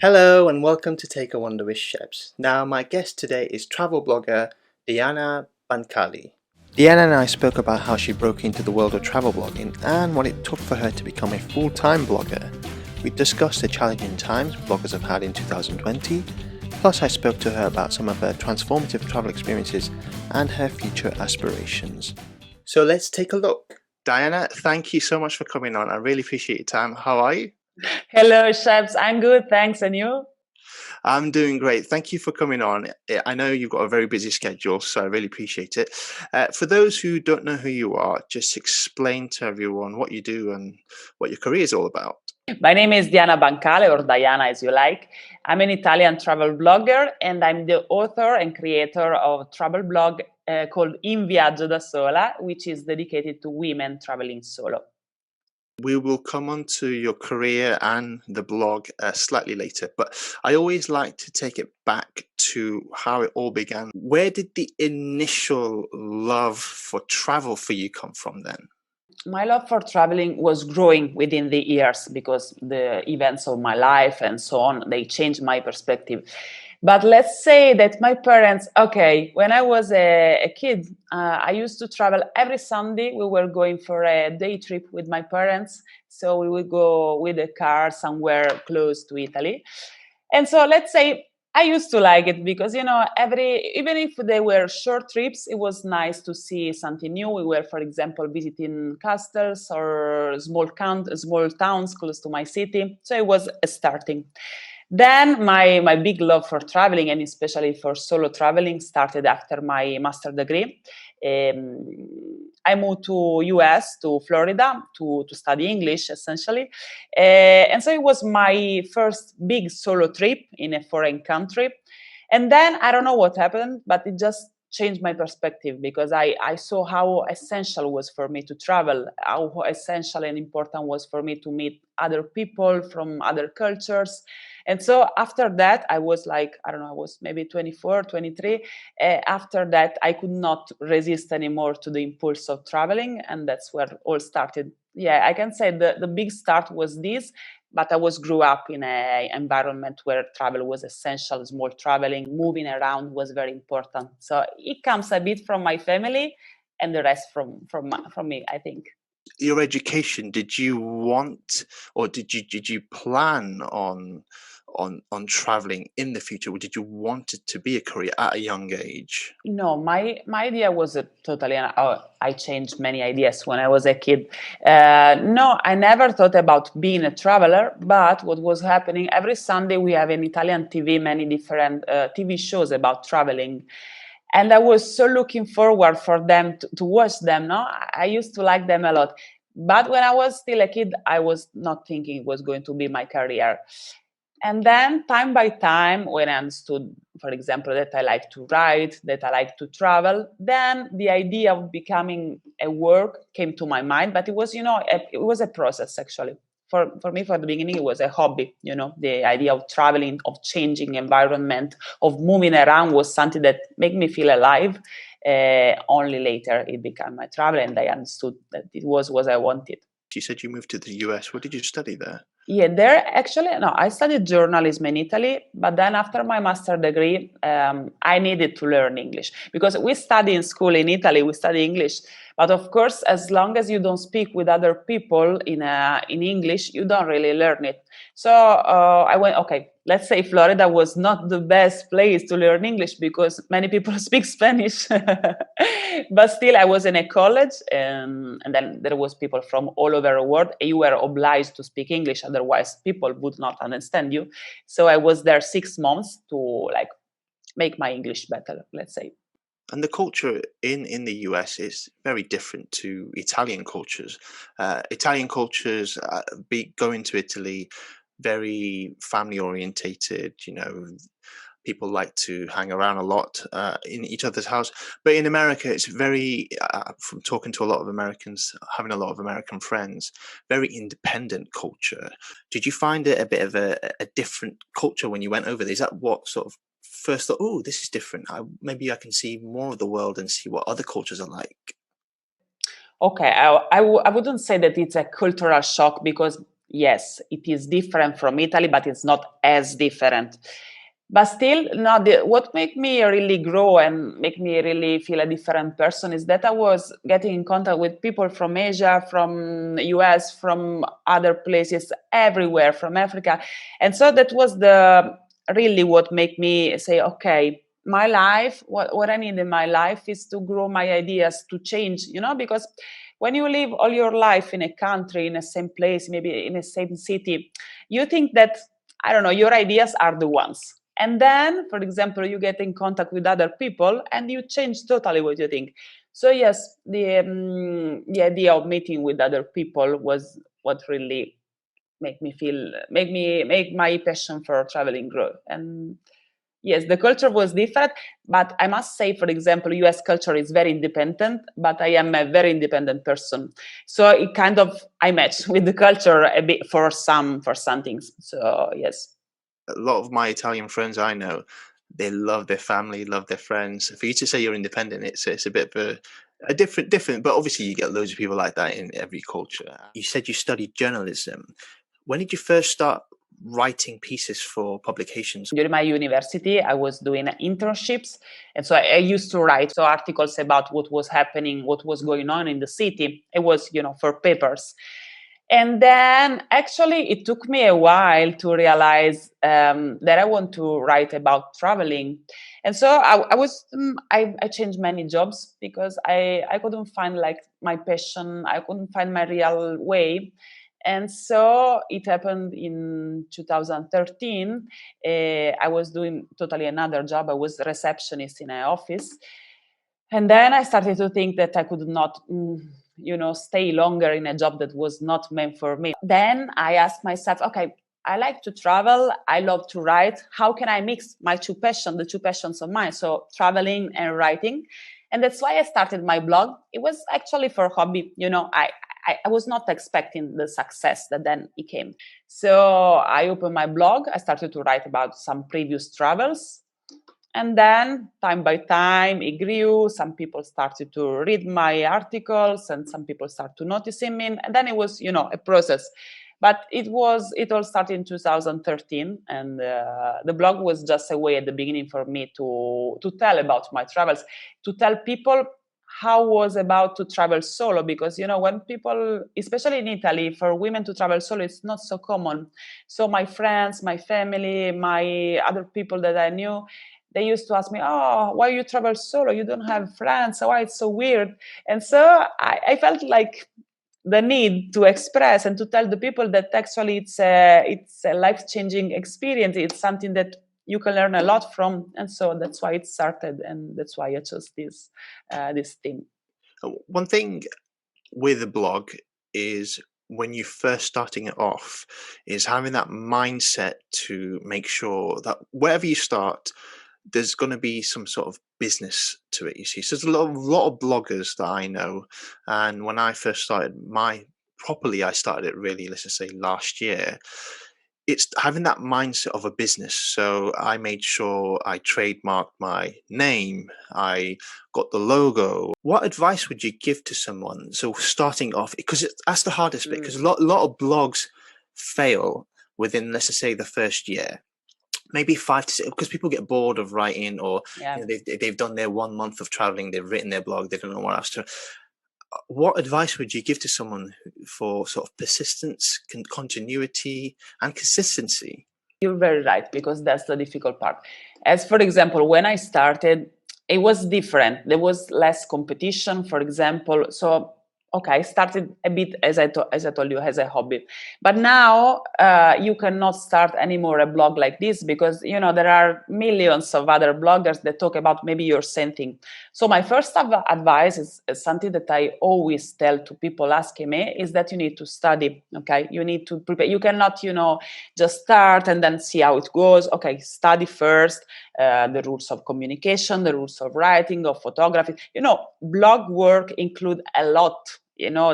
Hello and welcome to Take a Wander with Shebs. Now, my guest today is travel blogger Diana Bancale. Diana and I spoke about how she broke into the world of travel blogging and what it took for her to become a full-time blogger. We discussed the challenging times bloggers have had in 2020, plus I spoke to her about some of her transformative travel experiences and her future aspirations. So let's take a look. Diana, thank you so much for coming on. I really appreciate your time. How are you? Hello, Chefs. I'm good, thanks. And you? I'm doing great. Thank you for coming on. I know you've got a very busy schedule, so I really appreciate it. For those who don't know who you are, just explain to everyone what you do and what your career is all about. My name is Diana Bancale, or Diana as you like. I'm an Italian travel blogger, and I'm the author and creator of a travel blog called In Viaggio da Sola, which is dedicated to women traveling solo. We will come on to your career and the blog slightly later, but I always like to take it back to how it all began. Where did the initial love for travel for you come from then? My love for traveling was growing within the years because the events of my life and so on, they changed my perspective. But let's say that my parents, okay, when I was a kid, I used to travel every Sunday. We were going for a day trip with my parents. So we would go with a car somewhere close to Italy. And so let's say I used to like it because, even if they were short trips, it was nice to see something new. We were, for example, visiting castles or small towns close to my city. So it was starting. Then my big love for traveling, and especially for solo traveling, started after my master degree. I moved to US, to Florida, to study English, essentially. And so it was my first big solo trip in a foreign country. And then I don't know what happened, but it just changed my perspective because I saw how essential was for me to travel, how essential and important was for me to meet other people from other cultures. And so after that, I was like, I don't know, I was maybe 24, 23. After that, I could not resist anymore to the impulse of traveling. And that's where all started. Yeah, I can say the big start was this, but I was grew up in an environment where travel was essential. Small traveling, moving around was very important. So it comes a bit from my family, and the rest from me, I think. Your education, did you want or did you plan on traveling in the future, or did you want it to be a career at a young age? No, my idea was totally. I changed many ideas when I was a kid. No, I never thought about being a traveler. But what was happening every Sunday, we have in Italian TV many different TV shows about traveling, and I was so looking forward for them to watch them. No, I used to like them a lot. But when I was still a kid, I was not thinking it was going to be my career. And then time by time, when I understood, for example, that I like to write, that I like to travel, then the idea of becoming a work came to my mind. But it was, it was a process actually. For me, for the beginning, it was a hobby. The idea of traveling, of changing environment, of moving around was something that made me feel alive. Only later it became my travel, and I understood that it was what I wanted. You said you moved to the US. What did you study there? Yeah, there actually, no, I studied journalism in Italy, but then after my master degree, I needed to learn English because we study in school in Italy, we study English. But of course, as long as you don't speak with other people in English, you don't really learn it. So I went, okay, let's say Florida was not the best place to learn English because many people speak Spanish. But still, I was in a college, and then there was people from all over the world. You were obliged to speak English, otherwise people would not understand you. So I was there 6 months to like make my English better, let's say. And the culture in the US is very different to Italian cultures. Italian cultures, going to Italy, very family orientated. People like to hang around a lot in each other's house. But in America, it's very, from talking to a lot of Americans, having a lot of American friends, very independent culture. Did you find it a bit of a different culture when you went over there? Is that what sort of first thought, oh, this is different. Maybe I can see more of the world and see what other cultures are like? Okay, I wouldn't say that it's a cultural shock because yes, it is different from Italy, but it's not as different. But still, no, what made me really grow and make me really feel a different person is that I was getting in contact with people from Asia, from US, from other places, everywhere, from Africa. And so that was the really what made me say, okay, my life, what I need in my life is to grow my ideas, to change, because when you live all your life in a country, in the same place, maybe in the same city, you think that, I don't know, your ideas are the ones. And then, for example, you get in contact with other people and you change totally what you think. So yes, the idea of meeting with other people was what really make my passion for traveling grow. And yes, the culture was different, but I must say, for example, US culture is very independent, but I am a very independent person. So it kind of, I match with the culture a bit for some things. So yes. A lot of my Italian friends I know, they love their family, love their friends. For you to say you're independent, it's a bit of a different. But obviously, you get loads of people like that in every culture. You said you studied journalism. When did you first start writing pieces for publications? During my university, I was doing internships. And so I used to write articles about what was happening, what was going on in the city. It was, for papers. And then actually it took me a while to realize that I want to write about traveling. And so I changed many jobs because I couldn't find like my passion. I couldn't find my real way. And so it happened in 2013. I was doing totally another job. I was a receptionist in an office. And then I started to think that I could not, stay longer in a job that was not meant for me. Then I asked myself, okay, I like to travel. I love to write. How can I mix my the two passions of mine? So traveling and writing. And that's why I started my blog. It was actually for hobby. I was not expecting the success that then it came. So I opened my blog. I started to write about some previous travels. And then time by time it grew. Some people started to read my articles and some people started to noticing me. And then it was, a process. But it all started in 2013. And the blog was just a way at the beginning for me to tell about my travels, to tell people how was about to travel solo, because when people, especially in Italy, for women to travel solo, it's not so common. So my friends, my family, my other people that I knew, they used to ask me, oh, why you travel solo? You don't have friends. Why it's so weird? And so I felt like the need to express and to tell the people that actually it's a life-changing experience. It's something that you can learn a lot from. And so that's why it started. And that's why I chose this theme. One thing with a blog is when you're first starting it off, is having that mindset to make sure that wherever you start, there's going to be some sort of business to it. You see, so there's a lot of bloggers that I know, and when I first started I started it really, let's just say last year. It's having that mindset of a business. So I made sure I trademarked my name. I got the logo. What advice would you give to someone? So starting off, because that's the hardest bit, because a lot of blogs fail within, let's just say, the first year. Maybe 5 to 6, because people get bored of writing, or Yeah. they've done their 1 month of traveling, they've written their blog, they don't know what else to. What advice would you give to someone for sort of persistence, continuity, and consistency? You're very right, because that's the difficult part. As for example, when I started, it was different. There was less competition, for example. So, okay, I started a bit, as I told you, as a hobby. But now you cannot start anymore a blog like this, because, there are millions of other bloggers that talk about maybe your same thing. So my first advice is something that I always tell to people asking me, is that you need to study, okay? You need to prepare. You cannot, just start and then see how it goes. Okay, study first the rules of communication, the rules of writing, of photography. Blog work include a lot,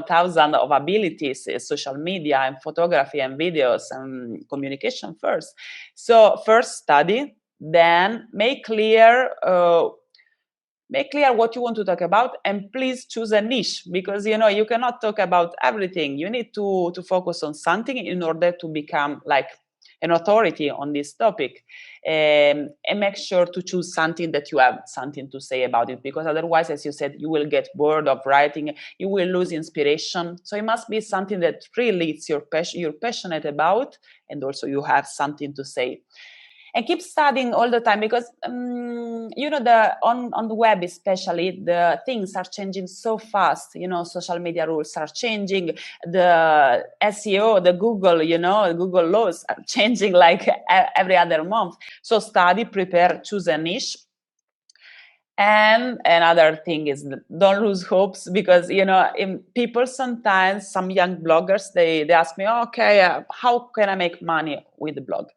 thousands of abilities, social media and photography and videos and communication first. So first study, then make clear make clear what you want to talk about, and please choose a niche, because you cannot talk about everything. You need to focus on something in order to become like an authority on this topic, and make sure to choose something that you have something to say about it, because otherwise, as you said, you will get bored of writing, you will lose inspiration. So it must be something that really it's your passion, you're passionate about, and also you have something to say. And keep studying all the time, because the on the web especially, the things are changing so fast. Social media rules are changing, the SEO, the Google, Google laws are changing like every other month. So study, prepare, choose a niche. And another thing is, don't lose hopes, because people sometimes, some young bloggers, they ask me, okay, how can I make money with the blog?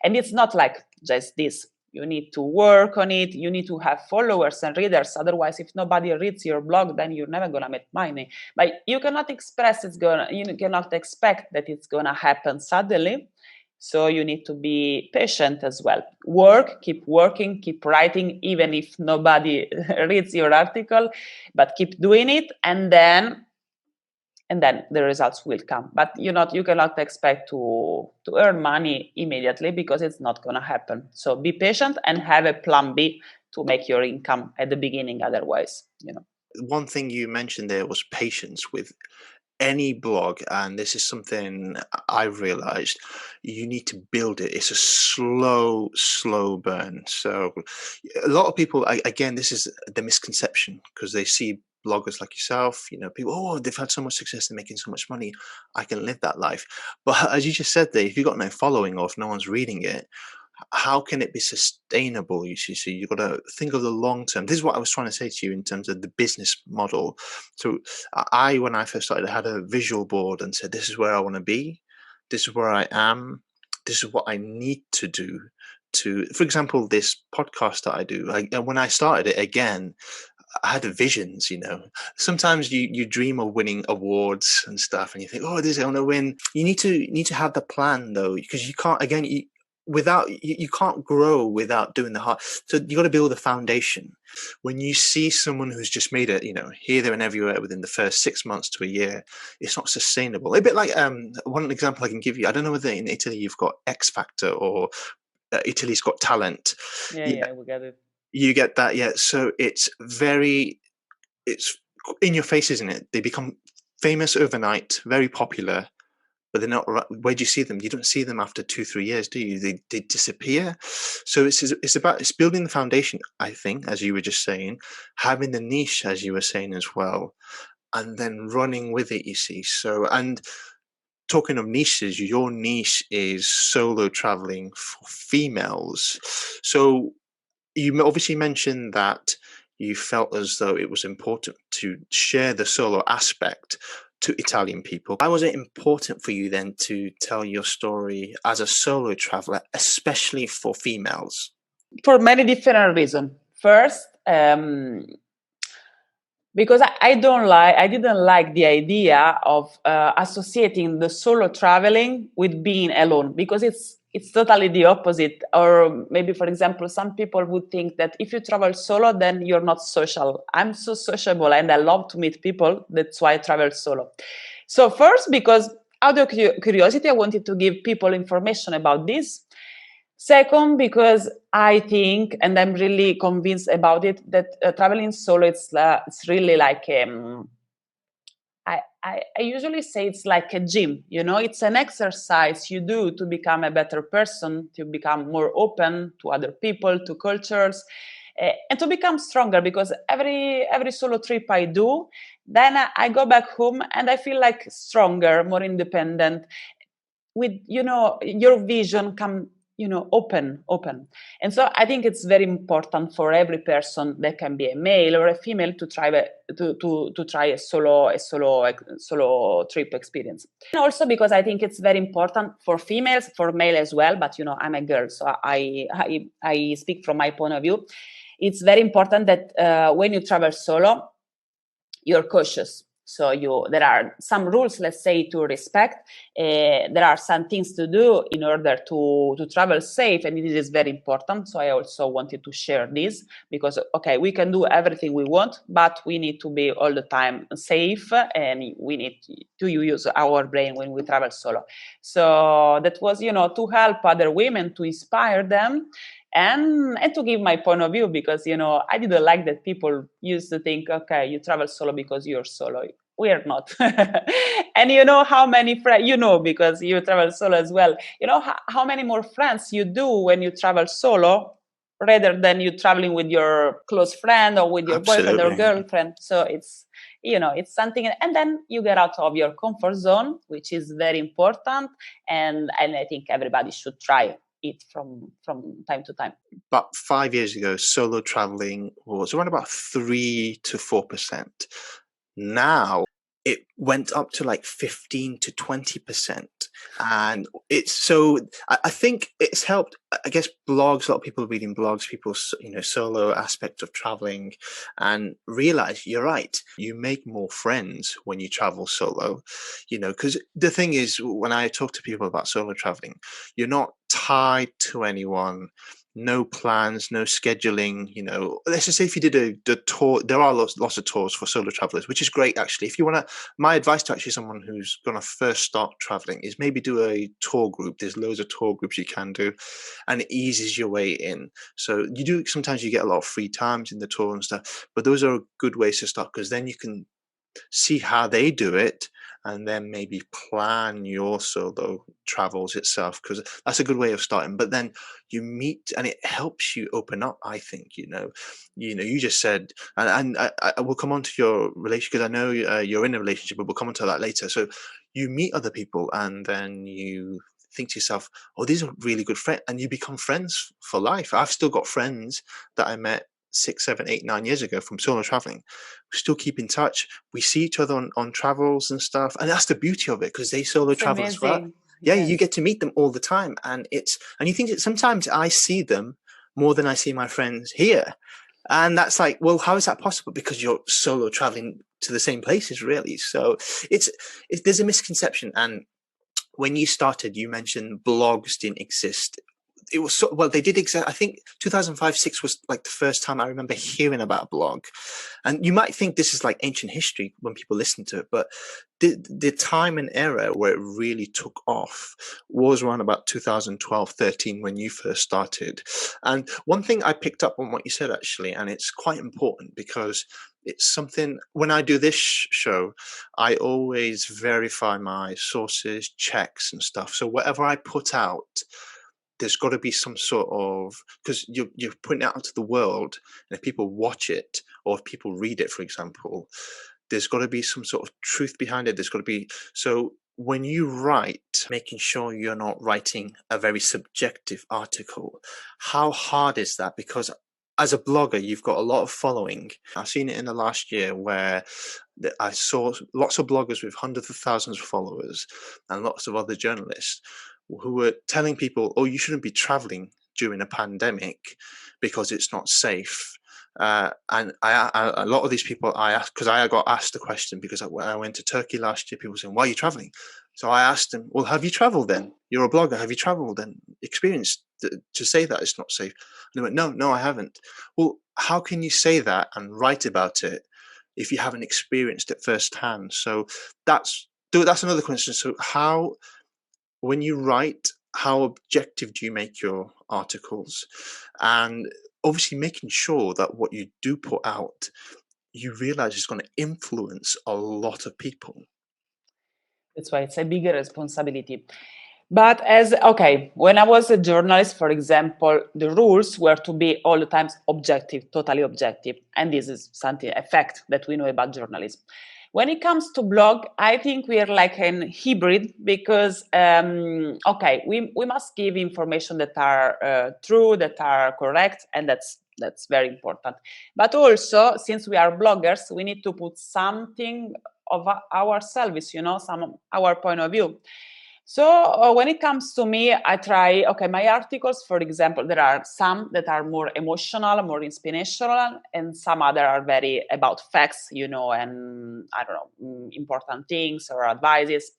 And it's not like just this. You need to work on it. You need to have followers and readers. Otherwise, if nobody reads your blog, then you're never gonna make money. But you cannot you cannot expect that it's gonna happen suddenly. So you need to be patient as well. Keep working, keep writing, even if nobody reads your article, but keep doing it, and then the results will come. But you cannot expect to earn money immediately, because it's not going to happen. So be patient and have a plan B to make your income at the beginning. Otherwise, One thing you mentioned there was patience with any blog, and this is something I've realized. You need to build it. It's a slow burn. So a lot of people, again, this is the misconception, because they see bloggers like yourself, people, oh, they've had so much success, they're making so much money, I can live that life. But as you just said there, if you've got no following, or if no one's reading it, how can it be sustainable? You see, so you've got to think of the long term. This is what I was trying to say to you in terms of the business model. So when I first started, I had a visual board and said, this is where I want to be, this is where I am, this is what I need to do to, for example, this podcast that I do. When I started it, again, I had the visions. Sometimes you dream of winning awards and stuff, and you think, oh, this I want to win. You need to have the plan, though, because you can't, again, you can't grow without doing the hard. So you got to build a foundation. When you see someone who's just made it, here, there, and everywhere within the first 6 months to a year, it's not sustainable. A bit like one example I can give you. I don't know whether in Italy you've got X Factor, or Italy's Got Talent. yeah, we get it. You get that, yeah. So it's in your face, isn't it? They become famous overnight, very popular, but they're not. Where do you see them? You don't see them after 2-3 years, do you? They disappear. So it's building the foundation, I think, as you were just saying, having the niche, as you were saying as well, and then running with it. You see, so, and talking of niches, your niche is solo traveling for females. So you obviously mentioned that you felt as though it was important to share the solo aspect to Italian people. Why was it important for you then to tell your story as a solo traveler, especially for females? For many different reasons. First, because I didn't like the idea of associating the solo traveling with being alone, because it's totally the opposite. Or maybe, for example, some people would think that if you travel solo, then you're not social. I'm so sociable and I love to meet people. That's why I travel solo. So first, because out of curiosity, I wanted to give people information about this. Second, because I think, and I'm really convinced about it, that traveling solo, it's really like, I usually say it's like a gym, it's an exercise you do to become a better person, to become more open to other people, to cultures, and to become stronger, because every solo trip I do, then I go back home and I feel like stronger, more independent, with your vision come open. And so I think it's very important for every person, that can be a male or a female, to try a solo trip experience. And also because I think it's very important for females, for male as well, but I'm a girl, so I speak from my point of view. It's very important that when you travel solo, you're cautious. So there are some rules, let's say, to respect. There are some things to do in order to travel safe, and it is very important. So I also wanted to share this because, okay, we can do everything we want, but we need to be all the time safe, and we need to use our brain when we travel solo. So that was, to help other women, to inspire them, and to give my point of view, because I didn't like that people used to think, okay, you travel solo because you're solo. We are not. And how many friends, because you travel solo as well, how many more friends you do when you travel solo rather than you traveling with your close friend or with your boyfriend or Absolutely. girlfriend. So it's something, and then you get out of your comfort zone, which is very important, and I think everybody should try it from time to time. About 5 years ago, solo traveling was around about 3 to 4%. Now it went up to like 15 to 20%. And it's so I think it's helped. I guess blogs, a lot of people reading blogs, people's solo aspect of traveling, and realize you're right. You make more friends when you travel solo, because the thing is, when I talk to people about solo traveling, you're not tied to anyone. No plans, no scheduling. Let's just say if you did a tour, there are lots of tours for solo travelers, which is great actually. If you want to, my advice to actually someone who's going to first start traveling is maybe do a tour group. There's loads of tour groups you can do, and it eases your way in. So sometimes you get a lot of free times in the tour and stuff, but those are good ways to start, because then you can see how they do it, and then maybe plan your solo travels itself, because that's a good way of starting. But then you meet, and it helps you open up, I think. You just said, and I will come on to your relationship, because I know you're in a relationship, but we'll come on to that later. So you meet other people, and then you think to yourself, oh, these are really good friends, and you become friends for life. I've still got friends that I met 6, 7, 8, 9 years ago from solo traveling. We still keep in touch. We see each other on travels and stuff, and that's the beauty of it, because they solo It's travel as well. amazing. Yeah, you Yes. get to meet them all the time, and you think that sometimes I see them more than I see my friends here, and that's like, well, how is that possible? Because you're solo traveling to the same places, really. So it's there's a misconception. And when you started, you mentioned blogs didn't exist. It was well, they did exist. I think 2005-6 was like the first time I remember hearing about a blog. And you might think this is like ancient history when people listen to it, but the time and era where it really took off was around about 2012-13, when you first started. And one thing I picked up on what you said, actually, and it's quite important, because it's something, when I do this show, I always verify my sources, checks and stuff. So whatever I put out, there's got to be some sort of, because you're putting it out to the world, and if people watch it, or if people read it, for example, there's got to be some sort of truth behind it. There's got to be, so when you write, making sure you're not writing a very subjective article, how hard is that? Because as a blogger, you've got a lot of following. I've seen it in the last year where I saw lots of bloggers with hundreds of thousands of followers, and lots of other journalists who were telling people, oh, you shouldn't be traveling during a pandemic because it's not safe. And a lot of these people I asked, because I got asked the question, because when I went to Turkey last year, people saying, why are you traveling? So I asked them, well, have you traveled then? You're a blogger. Have you traveled and experienced to say that it's not safe? And they went, no, I haven't. Well, how can you say that and write about it if you haven't experienced it firsthand? So that's another question. So when you write, how objective do you make your articles? And obviously making sure that what you do put out, you realize is going to influence a lot of people. That's why it's a bigger responsibility. But okay, when I was a journalist, for example, the rules were to be all the time objective, totally objective. And this is something, a fact that we know about journalism. When it comes to blog, I think we are like an hybrid, because, okay, we must give information that are true, that are correct, and that's very important. But also, since we are bloggers, we need to put something of our service, some our point of view. So when it comes to me, I try, okay, my articles, for example, there are some that are more emotional, more inspirational, and some other are very about facts, and I don't know, important things or advices.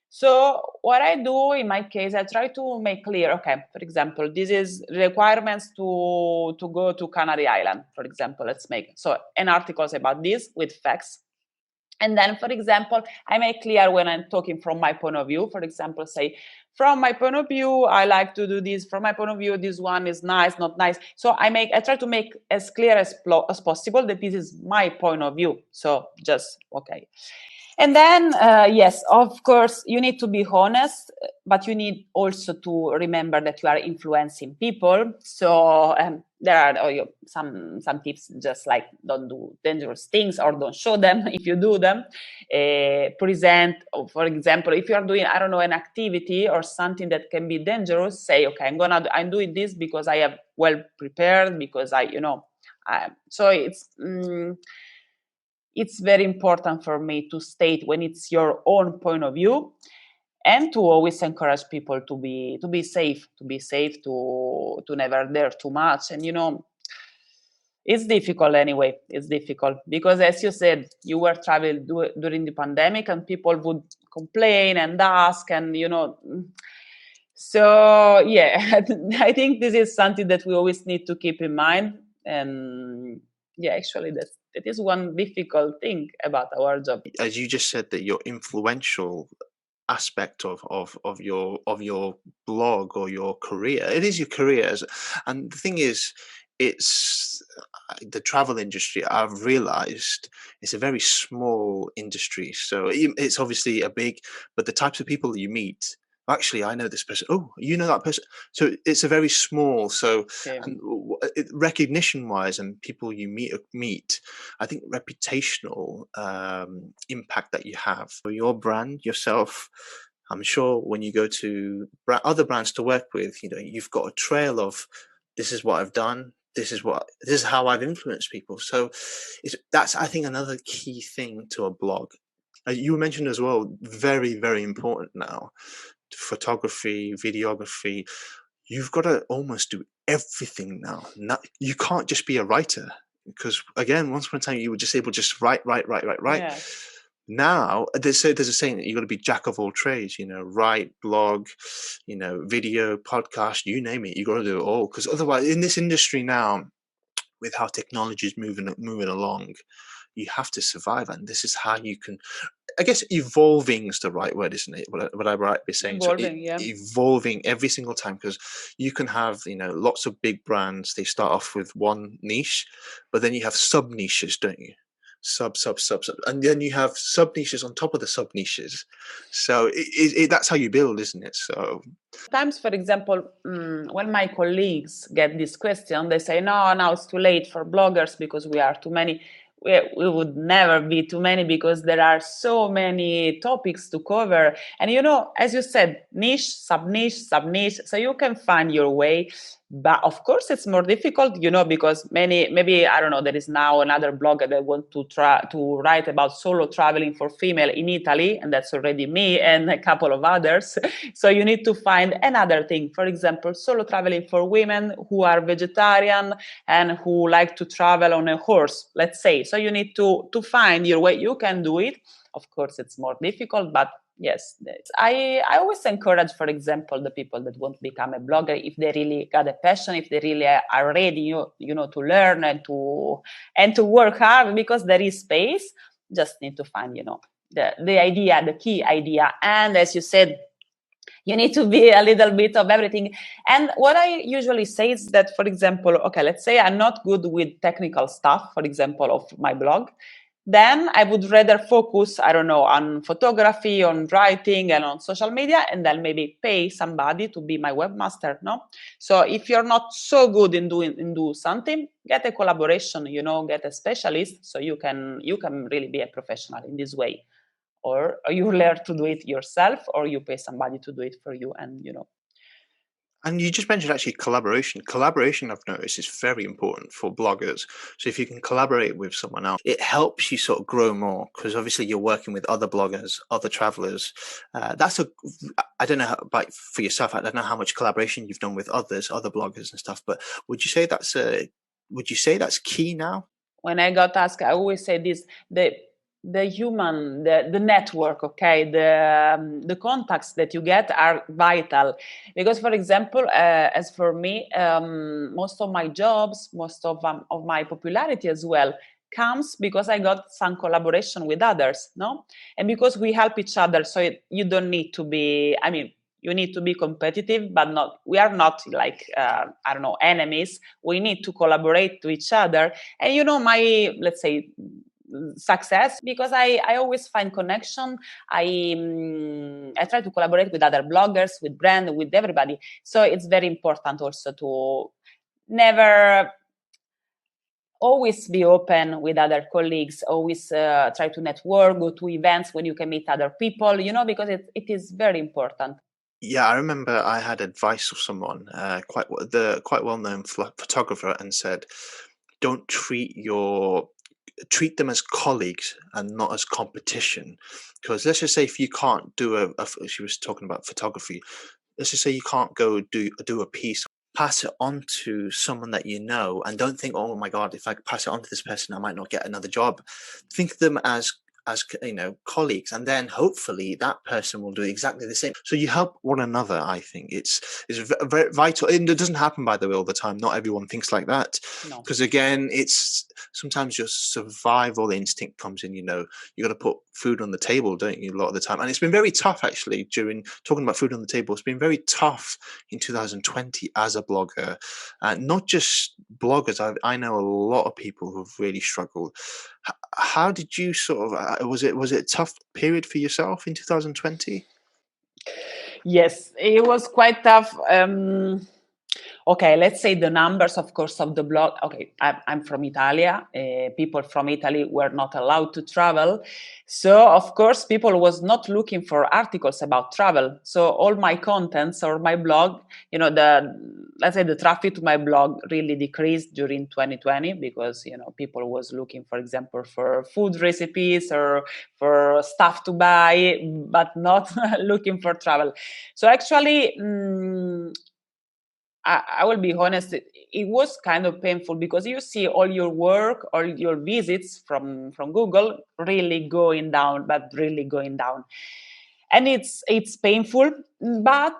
So what I do in my case, I try to make clear, okay, for example, this is requirements to go to Canary Island, for example, let's make so an article about this with facts. And then, for example, I make clear when I'm talking from my point of view, for example, say, from my point of view, I like to do this. From my point of view, this one is nice, not nice. So I try to make as clear as possible that this is my point of view. So just, okay. And then, yes, of course, you need to be honest, but you need also to remember that you are influencing people. So there are some tips, just like don't do dangerous things or don't show them if you do them. Present, for example, if you are doing, I don't know, an activity or something that can be dangerous, say, okay, I'm doing this because I have well prepared, because so it's very important for me to state when it's your own point of view, and to always encourage people to be safe, to never dare too much. And it's difficult anyway. It's difficult because, as you said, you were traveling during the pandemic, and people would complain and ask, and so yeah, I think this is something that we always need to keep in mind. And yeah, actually, that is one difficult thing about our job. As you just said, that you're influential aspect of your blog or your career. It is your career, and the thing is, it's the travel industry. I've realized it's a very small industry, so it's obviously a big, but the types of people you meet. Actually, I know this person. Oh, you know that person. So it's a very small. So, Okay. and recognition wise, and people you meet, I think reputational impact that you have for your brand yourself. I'm sure when you go to other brands to work with, you've got a trail of this is what I've done. This is how I've influenced people. So that's, I think, another key thing to a blog. You mentioned as well, very, very important now, photography, videography. You've got to almost do everything now. You can't just be a writer, because again, once upon a time you were just able to just write. Yes. Now there's a saying that you've got to be jack of all trades. Write, blog, video, podcast, you name it. You got to do it all, because otherwise, in this industry now, with how technology is moving along, you have to survive, and this is how you can. I guess evolving is the right word, isn't it? What I might be saying. So Involving, yeah. evolving every single time, because you can have lots of big brands. They start off with one niche, but then you have sub niches, don't you? Sub, and then you have sub niches on top of the sub niches. So that's how you build, isn't it? So Sometimes, for example, when my colleagues get this question, they say, no, now it's too late for bloggers because we are too many. We would never be too many, because there are so many topics to cover. And, as you said, niche, sub niche, sub niche. So you can find your way. But of course, it's more difficult, because maybe, I don't know, there is now another blogger that want to try to write about solo traveling for female in Italy. And that's already me and a couple of others. So you need to find another thing. For example, solo traveling for women who are vegetarian and who like to travel on a horse, let's say. So you need to find your way. You can do it. Of course, it's more difficult, but yes, I always encourage, for example, the people that want to become a blogger, if they really got a passion, if they really are ready, to learn and to work hard, because there is space. Just need to find, the idea, the key idea. And as you said, you need to be a little bit of everything. And what I usually say is that, for example, okay, let's say I'm not good with technical stuff, for example, of my blog. Then I would rather focus, I don't know, on photography, on writing, and on social media, and then maybe pay somebody to be my webmaster. No, so if you're not so good in do something, get a collaboration. Get a specialist, so you can really be a professional in this way. Or you learn to do it yourself, or you pay somebody to do it for you. And And you just mentioned actually collaboration. Collaboration, I've noticed, is very important for bloggers. So if you can collaborate with someone else, it helps you sort of grow more because obviously you're working with other bloggers, other travelers. That's a, I don't know how, but for yourself, I don't know how much collaboration you've done with others, other bloggers and stuff. But would you say that's key now? When I got asked, I always say this: the human, the network, okay, the contacts that you get are vital. Because, for example, as for me, most of my jobs, most of my popularity as well comes because I got some collaboration with others, no, and because we help each other. So you don't need to be. I mean, you need to be competitive, but not. We are not like I don't know, enemies. We need to collaborate to each other. And my, let's say, success, because I always find connection. I try to collaborate with other bloggers, with brand, with everybody. So it's very important also to never, always be open with other colleagues, always try to network, go to events when you can meet other people, because it is very important. Yeah, I remember I had advice of someone, the quite well known photographer, and said, "Don't treat them as colleagues and not as competition." Because let's just say if you can't do she was talking about photography. Let's just say you can't go do a piece, pass it on to someone that you know, and don't think, oh my god, if I pass it on to this person, I might not get another job. Think of them as colleagues, and then hopefully that person will do exactly the same. So you help one another. I think it's very vital, and it doesn't happen, by the way, all the time. Not everyone thinks like that, No. because again, it's sometimes your survival instinct comes in. You got to put food on the table, don't you, a lot of the time. And it's been very tough, actually, during talking about food on the table. It's been very tough in 2020 as a blogger, not just bloggers. I know a lot of people who've really struggled. How did you sort of, was it a tough period for yourself in 2020? Yes, it was quite tough. Okay, let's say the numbers, of course, of the blog. Okay, I'm from Italia. People from Italy were not allowed to travel. So, of course, people was not looking for articles about travel. So all my contents or my blog, let's say the traffic to my blog really decreased during 2020 because, people was looking, for example, for food recipes or for stuff to buy, but not looking for travel. So actually, I will be honest, it was kind of painful because you see all your work, all your visits from Google really going down, but really going down, and it's painful. But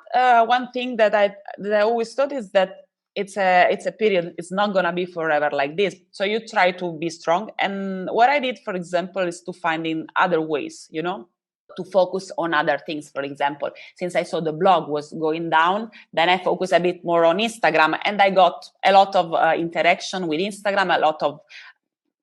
one thing that I always thought is that it's a period. It's not gonna be forever like this. So you try to be strong. And what I did, for example, is to find in other ways, to focus on other things. For example, since I saw the blog was going down, then I focused a bit more on Instagram, and I got a lot of interaction with Instagram, a lot of,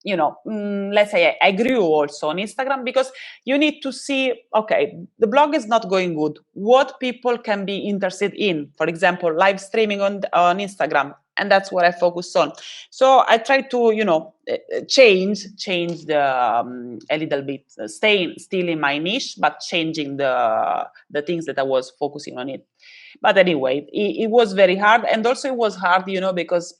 let's say I grew also on Instagram because you need to see, okay, the blog is not going good. What people can be interested in, for example, live streaming on Instagram. And that's what I focus on. So I try to, change the a little bit, staying still in my niche, but changing the things that I was focusing on it. But anyway, it was very hard, and also it was hard, because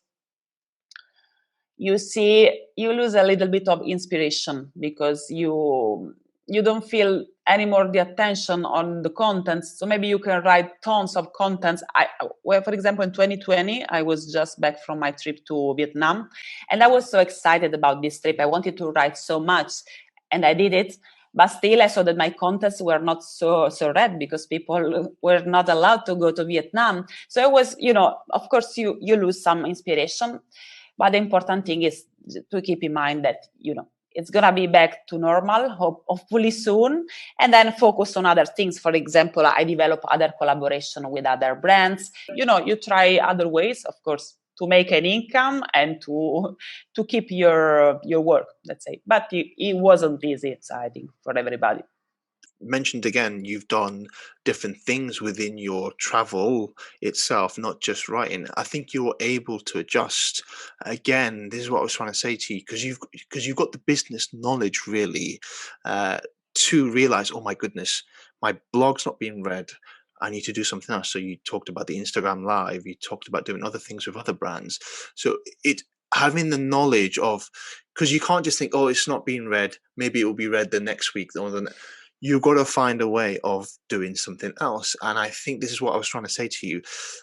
you lose a little bit of inspiration because you don't feel anymore the attention on the contents. So maybe you can write tons of contents. Well, for example, in 2020 I was just back from my trip to Vietnam, and I was so excited about this trip. I wanted to write so much, and I did it. But still I saw that my contents were not so read because people were not allowed to go to Vietnam. So it was, of course you lose some inspiration. But the important thing is to keep in mind that, it's going to be back to normal, hopefully soon, and then focus on other things. For example, I develop other collaboration with other brands. You try other ways, of course, to make an income and to keep your work, let's say. But it wasn't easy, I think, for everybody. Mentioned again, you've done different things within your travel itself, not just writing. I think you're able to adjust. Again, this is what I was trying to say to you, because you've got the business knowledge really, to realize, oh my goodness, my blog's not being read. I need to do something else. So you talked about the Instagram live, you talked about doing other things with other brands. So it having the knowledge of, because you can't just think, oh, it's not being read, maybe it will be read the next week or you've got to find a way of doing something else. And I think this is what I was trying to say to you.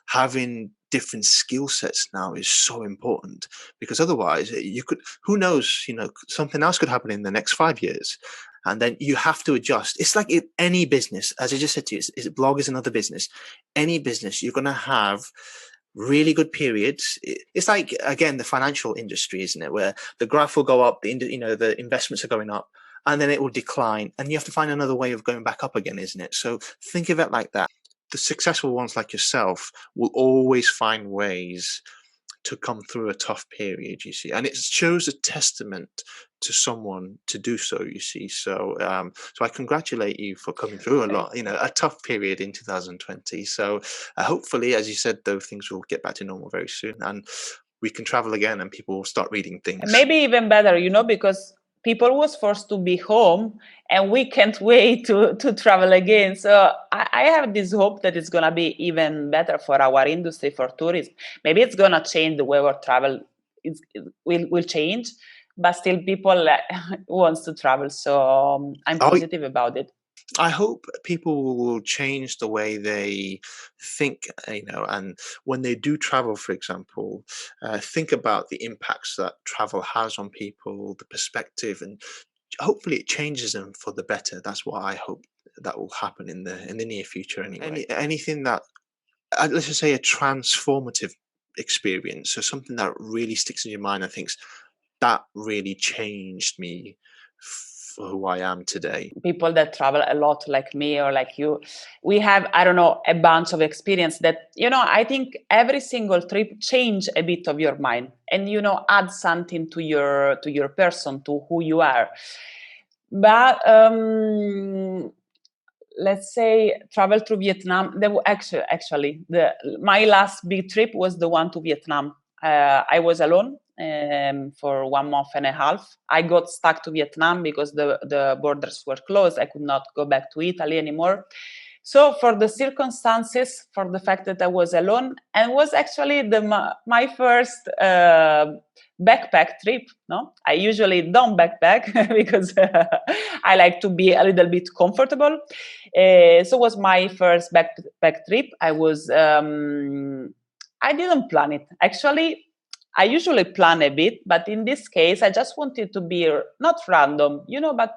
Having different skill sets now is so important, because otherwise you could, who knows, something else could happen in the next 5 years. And then you have to adjust. It's like any business, as I just said to you, is blog is another business. Any business, you're going to have really good periods. It's like, again, the financial industry, isn't it? Where the graph will go up, the investments are going up, and then it will decline, and you have to find another way of going back up again, isn't it? So think of it like that. The successful ones like yourself will always find ways to come through a tough period, you see, and it shows a testament to someone to do so, you see. So I congratulate you for coming through a tough period in 2020. So hopefully, as you said, though, things will get back to normal very soon, and we can travel again, and people will start reading things. Maybe even better, because people was forced to be home, and we can't wait to travel again. So I have this hope that it's going to be even better for our industry, for tourism. Maybe it's going to change the way we travel. Will change, but still people wants to travel. So I'm positive about it. I hope people will change the way they think, and when they do travel, for example, think about the impacts that travel has on people, the perspective, and hopefully it changes them for the better. That's what I hope that will happen in the near future. Anyway, anything that, let's just say, a transformative experience, so something that really sticks in your mind and thinks that really changed me for who I am today. People that travel a lot, like me or like you, we have, I don't know, a bunch of experience that, I think every single trip change a bit of your mind and, add something to your person, to who you are. But let's say travel through Vietnam. Actually, my last big trip was the one to Vietnam. I was alone for 1 month and a half. I got stuck to Vietnam because the borders were closed. I could not go back to Italy anymore. So for the circumstances, for the fact that I was alone, and was actually my first backpack trip. No, I usually don't backpack because I like to be a little bit comfortable. So it was my first backpack trip. I didn't plan it. Actually, I usually plan a bit, but in this case, I just wanted to be not random, but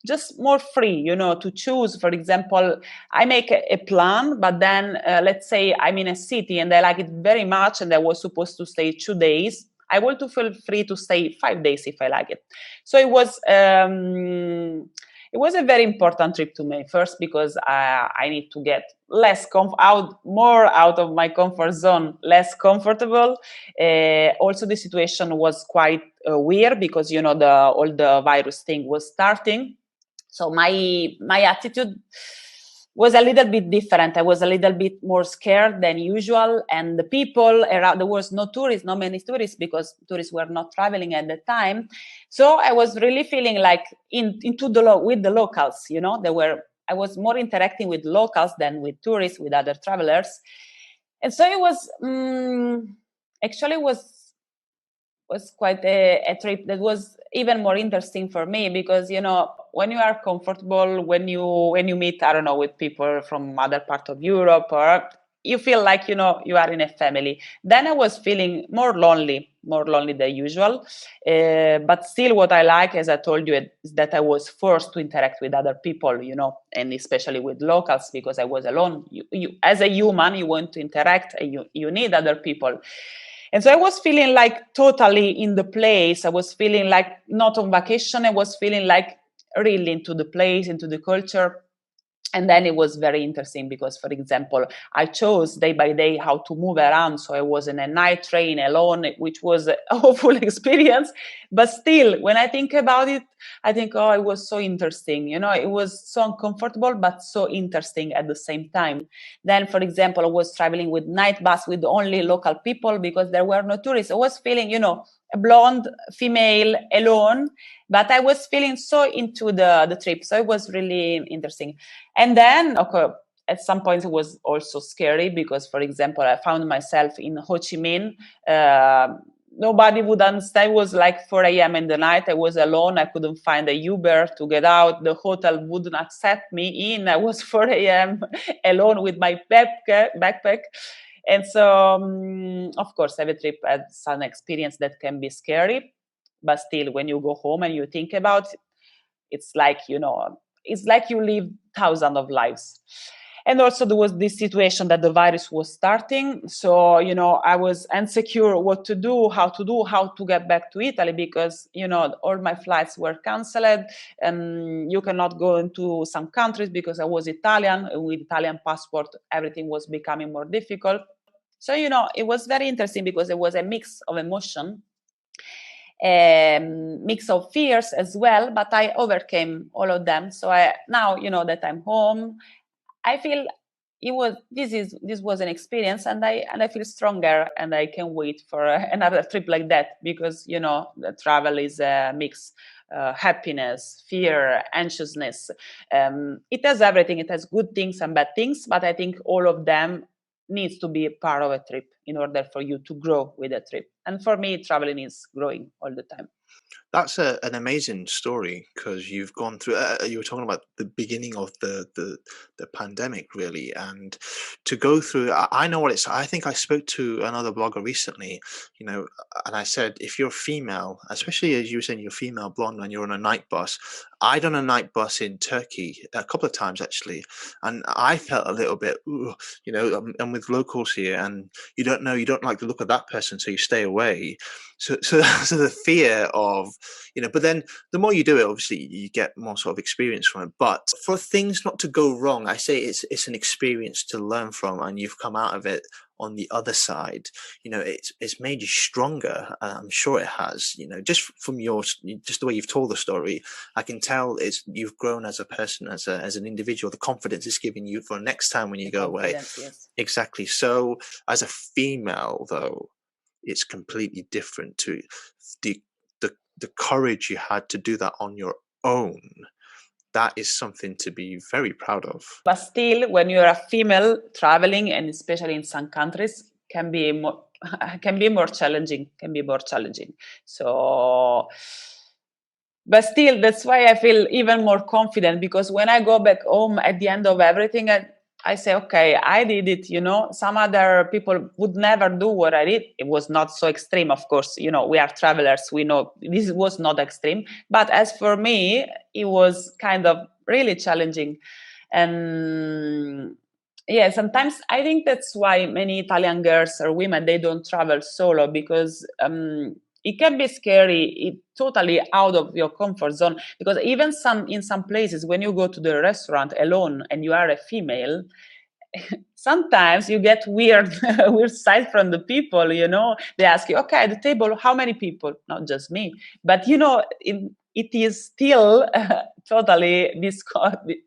just more free, to choose. For example, I make a plan, but then let's say I'm in a city and I like it very much and I was supposed to stay 2 days. I want to feel free to stay 5 days if I like it. So it was a very important trip to me. First, because I need to get more out of my comfort zone, less comfortable. Also, the situation was quite weird because all the virus thing was starting. So my attitude was a little bit different. I was a little bit more scared than usual, and the people around, there was not many tourists because tourists were not traveling at the time. So I was really feeling like with the locals. I was more interacting with locals than with tourists, with other travelers, and so it was actually was quite a trip that was even more interesting for me because when you are comfortable, when you meet, I don't know, with people from other part of Europe, or you feel like you are in a family. Then I was feeling more lonely than usual, but still what I like, as I told you, is that I was forced to interact with other people, and especially with locals because I was alone. You as a human, you want to interact, and you need other people. And so I was feeling like totally in the place. I was feeling like not on vacation. I was feeling like really into the place, into the culture. And then it was very interesting because, for example, I chose day by day how to move around. So I was in a night train alone, which was an awful experience. But still, when I think about it, I think, oh, it was so interesting. It was so uncomfortable, but so interesting at the same time. Then, for example, I was traveling with night bus with only local people because there were no tourists. I was feeling, a blonde female alone, but I was feeling so into the trip. So it was really interesting. And then, okay, at some point it was also scary because, for example, I found myself in Ho Chi Minh. Nobody would understand. It was like 4 a.m. in the night. I was alone. I couldn't find a Uber to get out. The hotel wouldn't accept me in. I was 4 a.m. alone with my backpack. And so, of course, every trip has an experience that can be scary. But still, when you go home and you think about it, it's like, it's like you live thousands of lives. And also there was this situation that the virus was starting. So, I was insecure what to do, how to get back to Italy because, all my flights were canceled and you cannot go into some countries because I was Italian. With Italian passport, everything was becoming more difficult. So, it was very interesting because it was a mix of emotion, mix of fears as well, but I overcame all of them. So now, that I'm home, I feel this was an experience, and I feel stronger, and I can wait for another trip like that because the travel is a mix. Happiness, fear, anxiousness. It has everything. It has good things and bad things, but I think all of them needs to be a part of a trip in order for you to grow with a trip. And for me, traveling is growing all the time. That's an amazing story because you've gone through. You were talking about the beginning of the pandemic, really, and to go through. I know what it's. I think I spoke to another blogger recently, and I said if you're female, especially as you were saying, you're female blonde, and you're on a night bus. I done a night bus in Turkey a couple of times actually, and I felt a little bit, ooh, I'm with locals here, and you don't like the look of that person, so you stay away. So the fear of, but then the more you do it, obviously you get more sort of experience from it. But for things not to go wrong, I say it's an experience to learn from, and you've come out of it on the other side. It's made you stronger. I'm sure it has. Just from just the way you've told the story, I can tell you've grown as a person, as an individual. The confidence it's giving you for next time when you go away. Yes. Exactly. So as a female, though, it's completely different to the the courage you had to do that on your own. That is something to be very proud of. But still, when you're a female traveling, and especially in some countries, can be more can be more challenging. Can be more challenging. So, but still, that's why I feel even more confident because when I go back home at the end of everything, I say, okay, I did it. Some other people would never do what I did. It was not so extreme, of course. We are travelers. We know this was not extreme. But as for me, it was kind of really challenging. And yeah, sometimes I think that's why many Italian girls or women, they don't travel solo because it can be scary, totally out of your comfort zone. Because even in some places, when you go to the restaurant alone and you are a female, sometimes you get weird sight from the people. They ask you, okay, at the table, how many people? Not just me, but it is still totally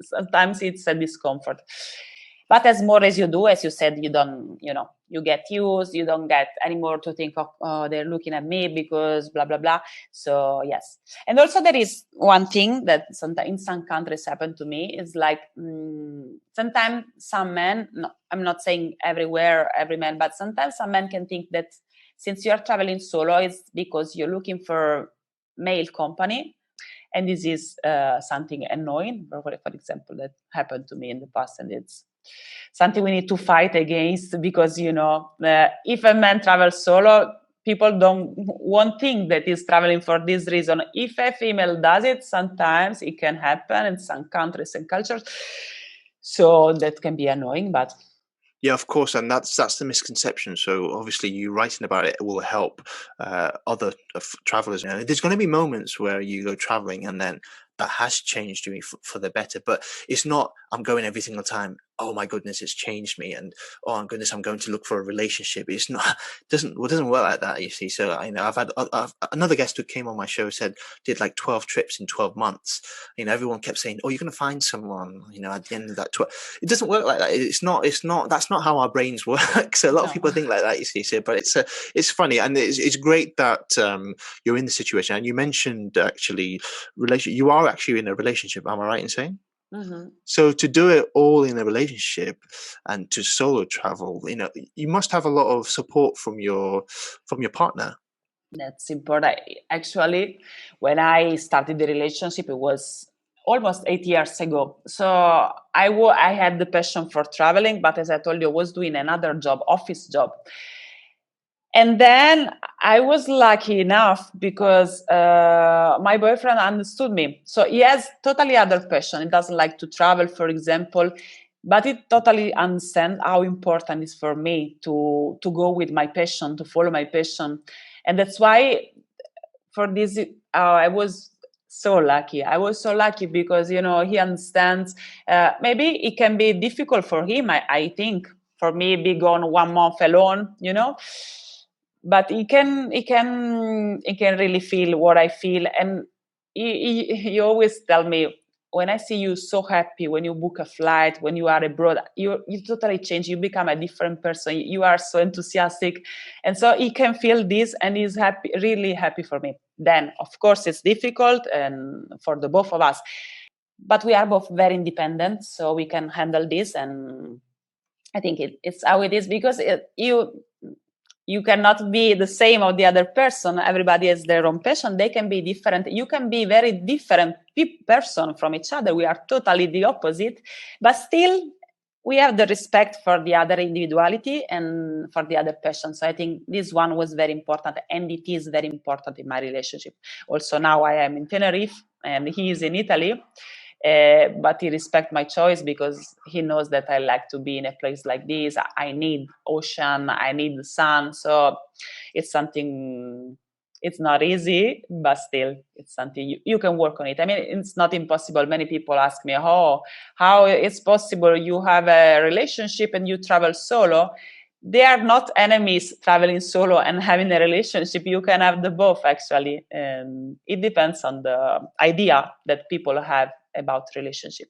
sometimes it's a discomfort. But as more as you do, as you said, you don't, you get used, you don't get anymore to think of, oh, they're looking at me because blah, blah, blah. So yes. And also there is one thing that sometimes in some countries happened to me is like, sometimes some men, no, I'm not saying everywhere, every man, but sometimes some men can think that since you're traveling solo, it's because you're looking for male company. And this is something annoying, for example, that happened to me in the past, and it's something we need to fight against because, if a man travels solo, people won't think that he's traveling for this reason. If a female does it, sometimes it can happen in some countries and cultures. So that can be annoying, but Yeah, of course, and that's the misconception. So obviously, you writing about it will help other travelers. There's going to be moments where you go traveling, and then that has changed you for the better. But it's not. I'm going every single time. Oh my goodness, it's changed me, and oh my goodness, I'm going to look for a relationship. It's not. Doesn't work like that. You see. So I've had another guest who came on my show said did like 12 trips in 12 months. Everyone kept saying, "Oh, you're going to find someone." At the end of that 12, it doesn't work like that. It's not. That's not how our brains work. So a lot of people think like that. You see. So, but it's funny, and it's great that you're in the situation. And you mentioned actually you are actually in a relationship. Am I right in saying? Mhm. So to do it all in a relationship and to solo travel, you must have a lot of support from your partner. That's important. Actually, when I started the relationship, it was almost 8 years ago. So I had the passion for traveling, but as I told you, I was doing another job, office job. And then I was lucky enough because my boyfriend understood me. So he has totally other passion. He doesn't like to travel, for example, but he totally understands how important it is for me to go with my passion, to follow my passion. And that's why for this I was so lucky. I was so lucky because he understands. Maybe it can be difficult for him. I think for me, be gone 1 month alone. But he can really feel what I feel, and he always tell me, when I see you so happy when you book a flight, when you are abroad, you totally change. You become a different person. You are so enthusiastic, and so he can feel this, and he's happy, really happy for me. Then, of course, it's difficult, and for the both of us, but we are both very independent, so we can handle this. And I think it's how it is, because you cannot be the same of the other person. Everybody has their own passion. They can be different. You can be very different person from each other. We are totally the opposite, but still we have the respect for the other individuality and for the other passion. So I think this one was very important, and it is very important in my relationship. Also, now I am in Tenerife and he is in Italy. But he respects my choice because he knows that I like to be in a place like this. I need ocean, I need the sun. So it's something, it's not easy, but still it's something you can work on it. I mean, it's not impossible. Many people ask me, oh, how it's possible you have a relationship and you travel solo? They are not enemies, traveling solo and having a relationship. You can have the both, actually. And it depends on the idea that people have about relationship.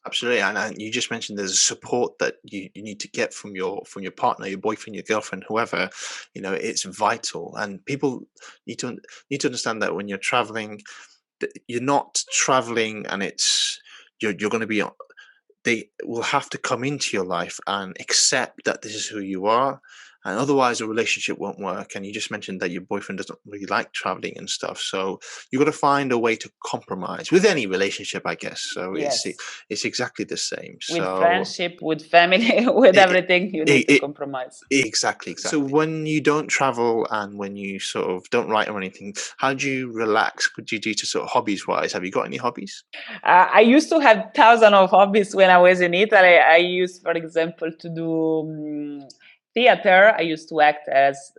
Absolutely, and you just mentioned there's a support that you need to get from your partner, your boyfriend, your girlfriend, whoever. It's vital, and people need to need to understand that when you're traveling, you're not traveling, and you're going to be. They will have to come into your life and accept that this is who you are, and otherwise a relationship won't work. And you just mentioned that your boyfriend doesn't really like traveling and stuff, so you got to find a way to compromise with any relationship, I guess. So Yes. it's exactly the same. With So friendship, with family, with it, everything, you need it, to it compromise. exactly. So when you don't travel and when you sort of don't write or anything, how do you relax? What do you do to sort of hobbies wise? Have you got any hobbies? I used to have thousands of hobbies when I was in Italy. I used, for example, to do theater. I used to act as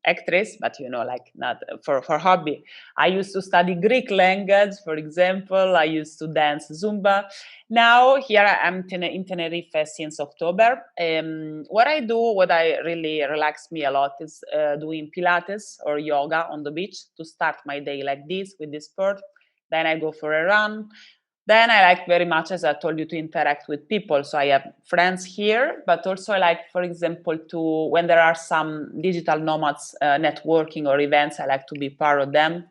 actress, but like not for hobby. I used to study Greek language, for example. I used to dance Zumba. Now here I am in Tenerife since October. What I do, what I really relax me a lot, is doing Pilates or yoga on the beach to start my day like this with this sport. Then I go for a run. Then I like very much, as I told you, to interact with people. So I have friends here, but also I like, for example, to when there are some digital nomads networking or events, I like to be part of them.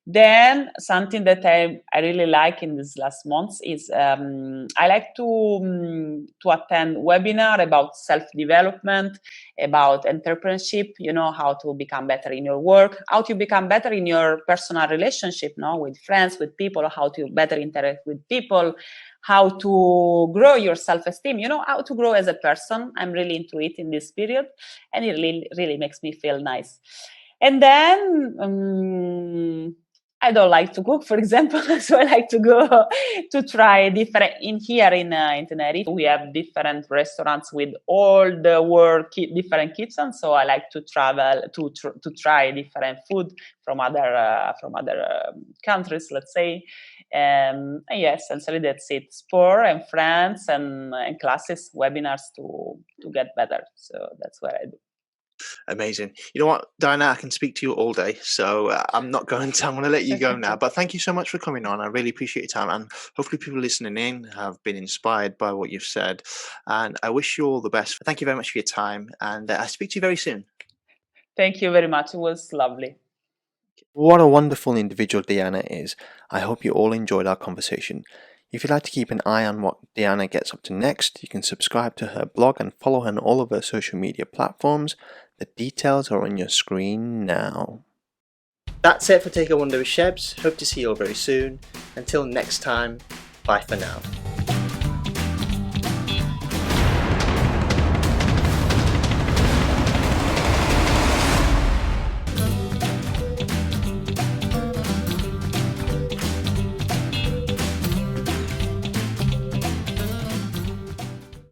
Then something that I really like in these last months is I like to attend webinar about self-development, about entrepreneurship, how to become better in your work, how to become better in your personal relationship, with friends, with people, how to better interact with people, how to grow your self-esteem, how to grow as a person. I'm really into it in this period, and it really, really makes me feel nice. And then I don't like to cook, for example, so I like to go to try different. In Tenerife, we have different restaurants with all the world different kitchens. So I like to travel to try different food from other countries, let's say. And yes, essentially that's it. Sport and friends and classes, webinars to get better. So that's what I do. Amazing. You know what, Diana, I can speak to you all day, so I'm not going to. I'm going to let you go now. But thank you so much for coming on. I really appreciate your time, and hopefully, people listening in have been inspired by what you've said. And I wish you all the best. Thank you very much for your time, and I'll speak to you very soon. Thank you very much. It was lovely. What a wonderful individual Diana is. I hope you all enjoyed our conversation. If you'd like to keep an eye on what Diana gets up to next, you can subscribe to her blog and follow her on all of her social media platforms. The details are on your screen now. That's it for Take a Wonder with Shebs. Hope to see you all very soon. Until next time, bye for now.